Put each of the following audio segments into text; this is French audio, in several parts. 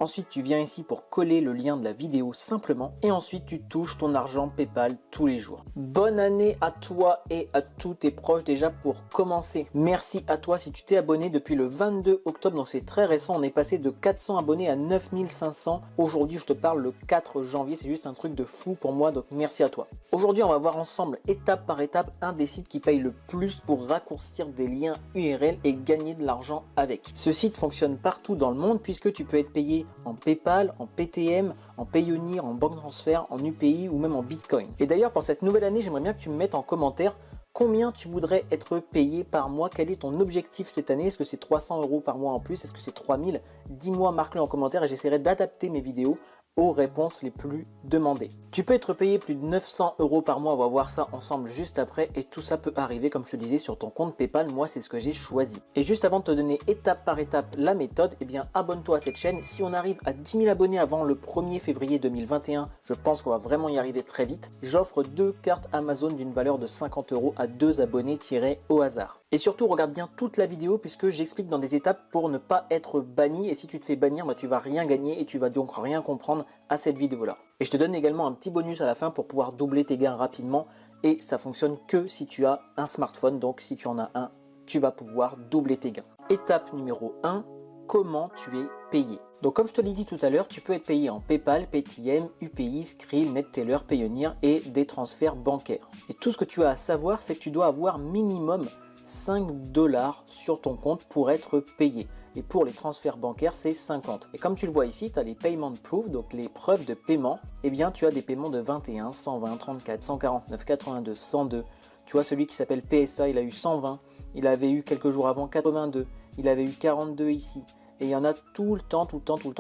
Ensuite, tu viens ici pour coller le lien de la vidéo simplement. Et ensuite, tu touches ton argent PayPal tous les jours. Bonne année à toi et à tous tes proches déjà pour commencer. Merci à toi si tu t'es abonné depuis le 22 octobre. Donc c'est très récent. On est passé de 400 abonnés à 9500. Aujourd'hui, je te parle le 4 janvier. C'est juste un truc de fou pour moi. Donc merci à toi. Aujourd'hui, on va voir ensemble étape par étape un des sites qui paye le plus pour raccourcir des liens URL et gagner de l'argent avec. Ce site fonctionne partout dans le monde puisque tu peux être payé en PayPal, en PTM, en Payoneer, en banque transfert, en UPI ou même en Bitcoin. Et d'ailleurs, pour cette nouvelle année, j'aimerais bien que tu me mettes en commentaire combien tu voudrais être payé par mois. Quel est ton objectif cette année? Est-ce que c'est 300 € par mois en plus? Est-ce que c'est 3000? Dis-moi, marque-le en commentaire et j'essaierai d'adapter mes vidéos aux réponses les plus demandées. Tu peux être payé plus de 900 € par mois, on va voir ça ensemble juste après et tout ça peut arriver comme je te disais sur ton compte PayPal, moi c'est ce que j'ai choisi. Et juste avant de te donner étape par étape la méthode, eh bien abonne-toi à cette chaîne. Si on arrive à 10 000 abonnés avant le 1er février 2021, je pense qu'on va vraiment y arriver très vite. J'offre 2 cartes Amazon d'une valeur de 50 € à 2 abonnés tirés au hasard. Et surtout regarde bien toute la vidéo puisque j'explique dans des étapes pour ne pas être banni et si tu te fais bannir, bah, tu vas rien gagner et tu vas donc rien comprendre à cette vidéo là. Et je te donne également un petit bonus à la fin pour pouvoir doubler tes gains rapidement et ça fonctionne que si tu as un smartphone, donc si tu en as un, tu vas pouvoir doubler tes gains. Étape numéro 1, comment tu es payé. Donc comme je te l'ai dit tout à l'heure, tu peux être payé en PayPal, PayTM, UPI, Skrill, NetTeller, Payoneer et des transferts bancaires. Et tout ce que tu as à savoir, c'est que tu dois avoir minimum 5 $ sur ton compte pour être payé. Et pour les transferts bancaires, c'est 50. Et comme tu le vois ici, tu as les payment proof, donc les preuves de paiement. Eh bien, tu as des paiements de 21, 120, 34, 149, 82, 102. Tu vois, celui qui s'appelle PSA, il a eu 120. Il avait eu quelques jours avant 82. Il avait eu 42 ici. Et il y en a tout le temps.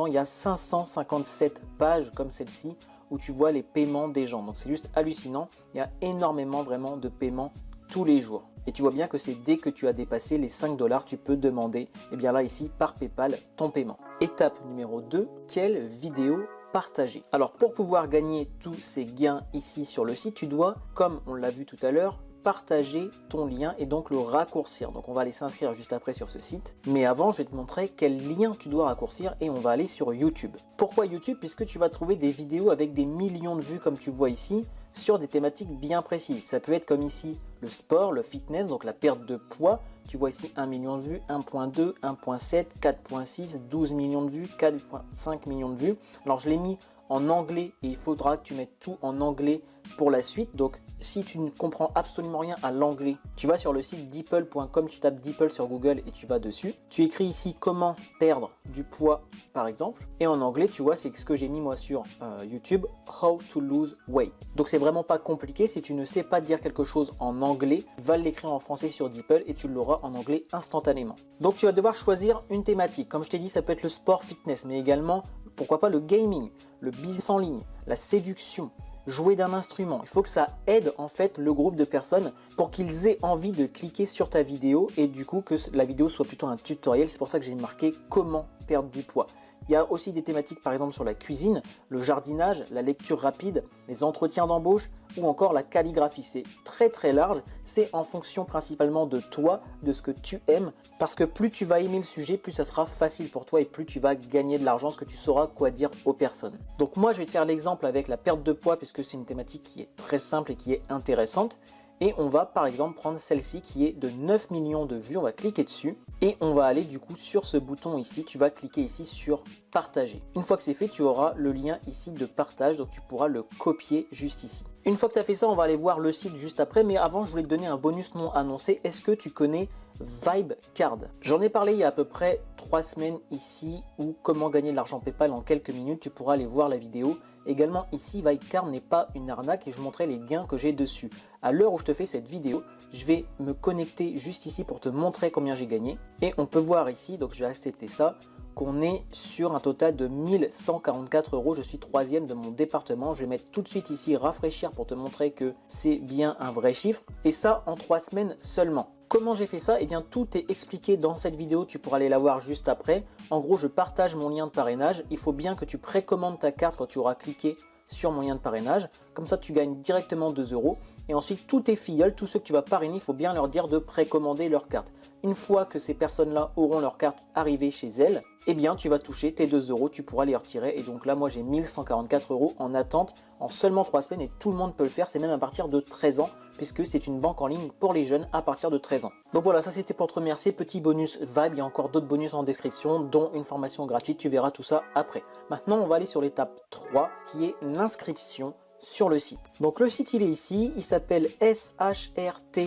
Il y a 557 pages comme celle-ci où tu vois les paiements des gens. Donc c'est juste hallucinant. Il y a énormément vraiment de paiements tous les jours. Et tu vois bien que c'est dès que tu as dépassé les 5 $, tu peux demander, et bien là ici, par PayPal, ton paiement. Étape numéro 2, quelle vidéo partager? Alors pour pouvoir gagner tous ces gains ici sur le site, tu dois, comme on l'a vu tout à l'heure, partager ton lien et donc le raccourcir. Donc on va aller s'inscrire juste après sur ce site. Mais avant, je vais te montrer quel lien tu dois raccourcir et on va aller sur YouTube. Pourquoi YouTube? Puisque tu vas trouver des vidéos avec des millions de vues comme tu vois ici, sur des thématiques bien précises. Ça peut être comme ici le sport, le fitness, donc la perte de poids. Tu vois ici 1 million de vues, 1.2, 1.7, 4.6, 12 millions de vues, 4.5 millions de vues. Alors je l'ai mis en anglais et il faudra que tu mettes tout en anglais pour la suite. Donc si tu ne comprends absolument rien à l'anglais, tu vas sur le site deeple.com, tu tapes Deeple sur Google et tu vas dessus. Tu écris ici comment perdre du poids par exemple. Et en anglais, tu vois, c'est ce que j'ai mis moi sur YouTube, How to lose weight. Donc c'est vraiment pas compliqué. Si tu ne sais pas dire quelque chose en anglais, va l'écrire en français sur Deeple et tu l'auras en anglais instantanément. Donc tu vas devoir choisir une thématique. Comme je t'ai dit, ça peut être le sport fitness, mais également, pourquoi pas le gaming, le business en ligne, la séduction, jouer d'un instrument. Il faut que ça aide en fait le groupe de personnes pour qu'ils aient envie de cliquer sur ta vidéo et du coup que la vidéo soit plutôt un tutoriel. C'est pour ça que j'ai marqué comment perdre du poids. Il y a aussi des thématiques par exemple sur la cuisine, le jardinage, la lecture rapide, les entretiens d'embauche ou encore la calligraphie. C'est très large, c'est en fonction principalement de toi, de ce que tu aimes, parce que plus tu vas aimer le sujet, plus ça sera facile pour toi et plus tu vas gagner de l'argent, parce que tu sauras quoi dire aux personnes. Donc moi je vais te faire l'exemple avec la perte de poids puisque c'est une thématique qui est très simple et qui est intéressante. Et on va par exemple prendre celle-ci qui est de 9 millions de vues, on va cliquer dessus et on va aller du coup sur ce bouton ici, tu vas cliquer ici sur partager. Une fois que c'est fait, tu auras le lien ici de partage, donc tu pourras le copier juste ici. Une fois que tu as fait ça, on va aller voir le site juste après, mais avant je voulais te donner un bonus non annoncé. Est-ce que tu connais Vibecard? J'en ai parlé il y a à peu près 3 semaines ici, ou comment gagner de l'argent PayPal en quelques minutes, tu pourras aller voir la vidéo. Également ici, Vibecard n'est pas une arnaque et je montrais les gains que j'ai dessus. À l'heure où je te fais cette vidéo, je vais me connecter juste ici pour te montrer combien j'ai gagné. Et on peut voir ici, donc je vais accepter ça, qu'on est sur un total de 1144 €. Je suis 3e de mon département. Je vais mettre tout de suite ici rafraîchir pour te montrer que c'est bien un vrai chiffre. Et ça en 3 semaines seulement. Comment j'ai fait ça? Eh bien tout est expliqué dans cette vidéo, tu pourras aller la voir juste après. En gros, je partage mon lien de parrainage. Il faut bien que tu précommandes ta carte quand tu auras cliqué sur mon lien de parrainage. Comme ça, tu gagnes directement 2 €. Et ensuite, tous tes filleuls, tous ceux que tu vas parrainer, il faut bien leur dire de précommander leur carte. Une fois que ces personnes-là auront leur carte arrivée chez elles, eh bien, tu vas toucher tes 2 euros, tu pourras les retirer. Et donc là, moi, j'ai 1144 euros en attente en seulement 3 semaines et tout le monde peut le faire. C'est même à partir de 13 ans, puisque c'est une banque en ligne pour les jeunes à partir de 13 ans. Donc voilà, ça c'était pour te remercier. Petit bonus Vibe, il y a encore d'autres bonus en description, dont une formation gratuite. Tu verras tout ça après. Maintenant, on va aller sur l'étape 3, qui est l'inscription sur le site. Donc le site il est ici, il s'appelle shrtfly.com,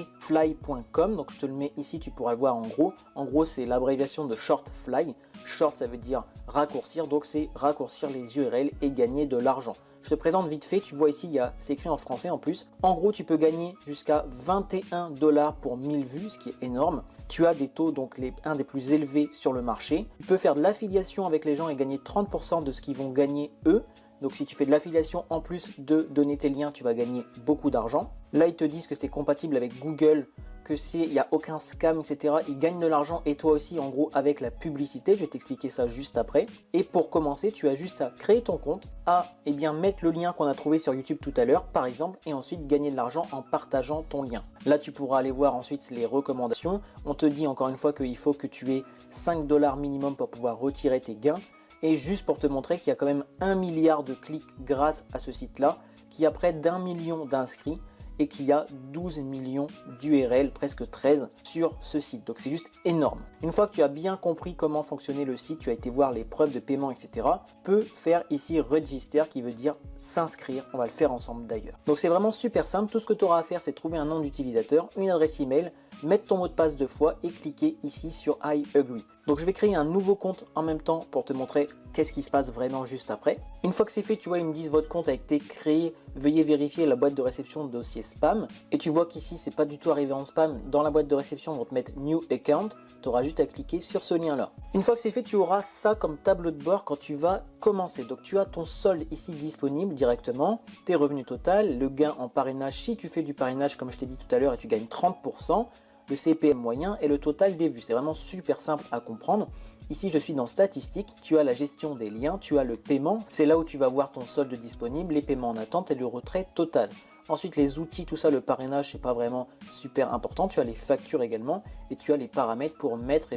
donc je te le mets ici, tu pourras le voir en gros. En gros c'est l'abréviation de short fly. Short ça veut dire raccourcir, donc c'est raccourcir les URL et gagner de l'argent. Je te présente vite fait, tu vois ici c'est écrit en français en plus. En gros tu peux gagner jusqu'à 21 $ pour 1000 vues, ce qui est énorme. Tu as des taux donc un des plus élevés sur le marché. Tu peux faire de l'affiliation avec les gens et gagner 30% de ce qu'ils vont gagner eux. Donc si tu fais de l'affiliation en plus de donner tes liens, tu vas gagner beaucoup d'argent. Là, ils te disent que c'est compatible avec Google, que il n'y a aucun scam, etc. Ils gagnent de l'argent et toi aussi, en gros, avec la publicité. Je vais t'expliquer ça juste après. Et pour commencer, tu as juste à créer ton compte, à mettre le lien qu'on a trouvé sur YouTube tout à l'heure, par exemple, et ensuite gagner de l'argent en partageant ton lien. Là, tu pourras aller voir ensuite les recommandations. On te dit encore une fois qu'il faut que tu aies 5 $ minimum pour pouvoir retirer tes gains. Et juste pour te montrer qu'il y a quand même 1 milliard de clics grâce à ce site-là, qu'il y a près d'1 million d'inscrits et qu'il y a 12 millions d'URL, presque 13, sur ce site. Donc c'est juste énorme. Une fois que tu as bien compris comment fonctionnait le site, tu as été voir les preuves de paiement, etc., peux faire ici Register qui veut dire s'inscrire. On va le faire ensemble d'ailleurs. Donc c'est vraiment super simple. Tout ce que tu auras à faire, c'est trouver un nom d'utilisateur, une adresse email, mettre ton mot de passe 2 fois et cliquer ici sur I agree. Donc je vais créer un nouveau compte en même temps pour te montrer qu'est-ce qui se passe vraiment juste après. Une fois que c'est fait, tu vois, ils me disent votre compte a été créé, veuillez vérifier la boîte de réception de dossier spam. Et tu vois qu'ici, c'est pas du tout arrivé en spam. Dans la boîte de réception, on va te mettre New Account. Tu auras juste à cliquer sur ce lien-là. Une fois que c'est fait, tu auras ça comme tableau de bord quand tu vas commencer. Donc tu as ton solde ici disponible directement, tes revenus total, le gain en parrainage si tu fais du parrainage comme je t'ai dit tout à l'heure et tu gagnes 30%. Le CPM moyen et le total des vues. C'est vraiment super simple à comprendre. Ici, je suis dans statistiques, tu as la gestion des liens, tu as le paiement. C'est là où tu vas voir ton solde disponible, les paiements en attente et le retrait total. Ensuite, les outils, tout ça, le parrainage, c'est pas vraiment super important. Tu as les factures également et tu as les paramètres pour mettre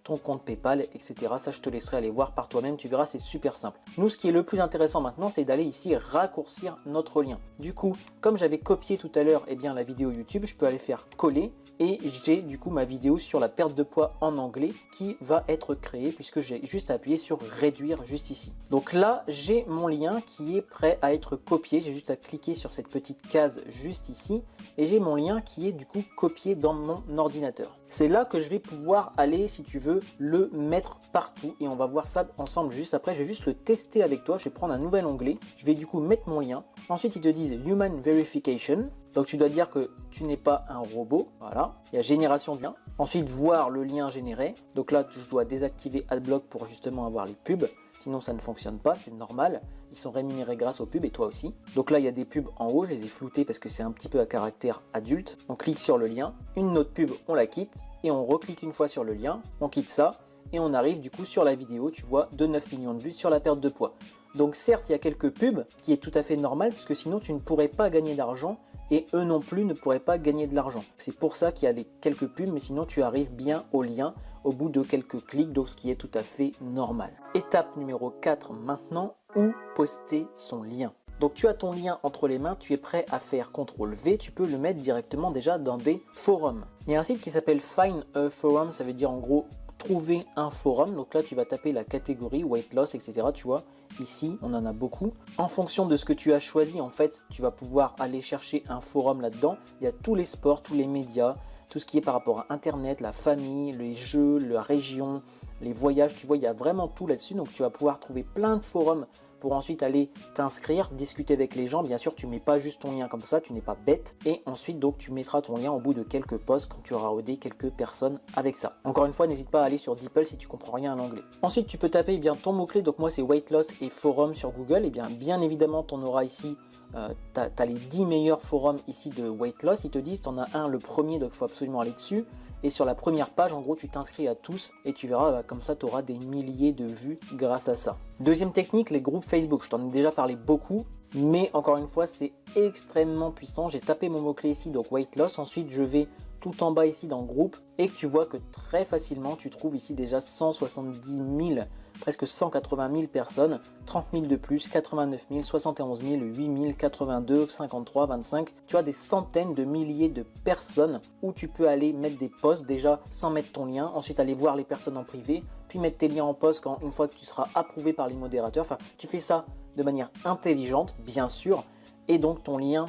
ton compte PayPal, etc. Ça, je te laisserai aller voir par toi-même. Tu verras, c'est super simple. Nous, ce qui est le plus intéressant maintenant, c'est d'aller ici raccourcir notre lien. Du coup, comme j'avais copié tout à l'heure la vidéo YouTube, je peux aller faire coller et j'ai du coup ma vidéo sur la perte de poids en anglais qui va être créée puisque j'ai juste appuyé sur réduire juste ici. Donc là, j'ai mon lien qui est prêt à être copié. J'ai juste à cliquer sur cette petite case juste ici et j'ai mon lien qui est du coup copié dans mon ordinateur. C'est là que je vais pouvoir aller, si tu veux, le mettre partout et on va voir ça ensemble juste après. Je vais juste le tester avec toi. Je vais prendre un nouvel onglet. Je vais du coup mettre mon lien. Ensuite, ils te disent Human Verification. Donc tu dois dire que tu n'es pas un robot. Voilà. Il y a génération de lien. Ensuite, voir le lien généré. Donc là, je dois désactiver Adblock pour justement avoir les pubs. Sinon, ça ne fonctionne pas. C'est normal. Ils sont rémunérés grâce aux pubs et toi aussi. Donc là, il y a des pubs en haut. Je les ai floutées parce que c'est un petit peu à caractère adulte. On clique sur le lien. Une autre pub, on la quitte. Et on reclique une fois sur le lien. On quitte ça. Et on arrive du coup sur la vidéo. Tu vois, de 9 millions de vues sur la perte de poids. Donc certes, il y a quelques pubs, qui est tout à fait normal, puisque sinon tu ne pourrais pas gagner d'argent et eux non plus ne pourraient pas gagner de l'argent. C'est pour ça qu'il y a quelques pubs, mais sinon tu arrives bien au lien au bout de quelques clics, donc ce qui est tout à fait normal. Étape numéro 4 maintenant, où poster son lien. Donc tu as ton lien entre les mains, tu es prêt à faire CTRL V, tu peux le mettre directement déjà dans des forums. Il y a un site qui s'appelle Find a Forum, ça veut dire en gros trouver un forum. Donc là tu vas taper la catégorie weight loss, etc. Tu vois, ici on en a beaucoup. En fonction de ce que tu as choisi, en fait, tu vas pouvoir aller chercher un forum là-dedans. Il y a tous les sports, tous les médias, tout ce qui est par rapport à Internet, la famille, les jeux, la région, les voyages. Tu vois, il y a vraiment tout là-dessus. Donc tu vas pouvoir trouver plein de forums pour ensuite aller t'inscrire, discuter avec les gens. Bien sûr, tu ne mets pas juste ton lien comme ça, tu n'es pas bête. Et ensuite, donc, tu mettras ton lien au bout de quelques posts quand tu auras aidé quelques personnes avec ça. Encore une fois, n'hésite pas à aller sur DeepL si tu comprends rien à l'anglais. Ensuite, tu peux taper ton mot-clé. Donc moi, c'est weight loss et forum sur Google. Et bien évidemment, tu en auras ici, tu as les 10 meilleurs forums ici de weight loss. Ils te disent, tu en as un, le premier, donc il faut absolument aller dessus. Et sur la première page, en gros, tu t'inscris à tous et tu verras, comme ça, tu auras des milliers de vues grâce à ça. Deuxième technique, les groupes Facebook. Je t'en ai déjà parlé beaucoup. Mais encore une fois, c'est extrêmement puissant. J'ai tapé mon mot-clé ici, donc weight loss. Ensuite, je vais tout en bas ici dans groupe et tu vois que très facilement, tu trouves ici déjà 170 000, presque 180 000 personnes, 30 000 de plus, 89 000, 71 000, 8 000, 82, 53, 25. Tu as des centaines de milliers de personnes où tu peux aller mettre des posts déjà sans mettre ton lien, ensuite aller voir les personnes en privé, puis mettre tes liens en post une fois que tu seras approuvé par les modérateurs. Enfin, tu fais ça de manière intelligente, bien sûr, et donc ton lien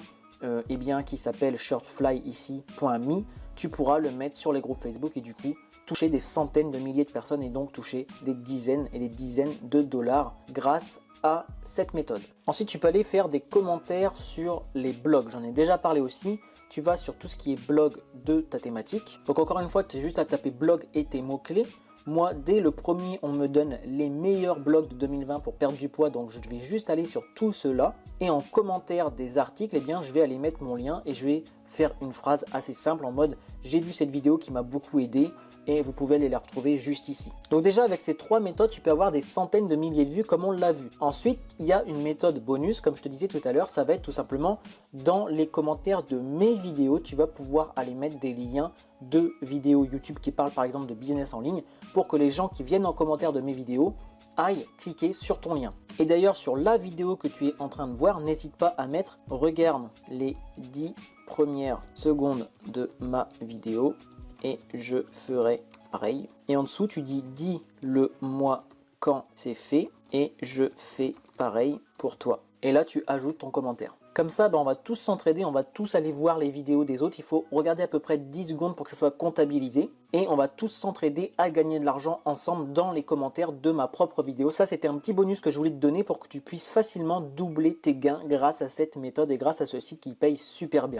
eh bien, qui s'appelle shirtfly ici.me, tu pourras le mettre sur les groupes Facebook et du coup toucher des centaines de milliers de personnes et donc toucher des dizaines et des dizaines de dollars grâce à cette méthode. Ensuite, tu peux aller faire des commentaires sur les blogs. J'en ai déjà parlé aussi. Tu vas sur tout ce qui est blog de ta thématique. Donc encore une fois, tu as juste à taper blog et tes mots-clés. Moi, dès le premier, on me donne les meilleurs blogs de 2020 pour perdre du poids. Donc, je vais juste aller sur tout cela. Et en commentaire des articles, eh bien, je vais aller mettre mon lien et je vais faire une phrase assez simple en mode « J'ai vu cette vidéo qui m'a beaucoup aidé et vous pouvez aller la retrouver juste ici. » Donc déjà, avec ces trois méthodes, tu peux avoir des centaines de milliers de vues comme on l'a vu. Ensuite, il y a une méthode bonus, comme je te disais tout à l'heure, ça va être tout simplement dans les commentaires de mes vidéos, tu vas pouvoir aller mettre des liens de vidéos YouTube qui parlent par exemple de business en ligne pour que les gens qui viennent en commentaire de mes vidéos aillent cliquer sur ton lien. Et d'ailleurs, sur la vidéo que tu es en train de voir, n'hésite pas à mettre « Regarde les 10 premières secondes de ma vidéo et je ferai pareil ». Et en dessous, tu dis « Dis-le moi quand c'est fait et je fais pareil pour toi ». Et là, tu ajoutes ton commentaire. Comme ça, on va tous s'entraider, on va tous aller voir les vidéos des autres. Il faut regarder à peu près 10 secondes pour que ça soit comptabilisé. Et on va tous s'entraider à gagner de l'argent ensemble dans les commentaires de ma propre vidéo. Ça, c'était un petit bonus que je voulais te donner pour que tu puisses facilement doubler tes gains grâce à cette méthode et grâce à ce site qui paye super bien.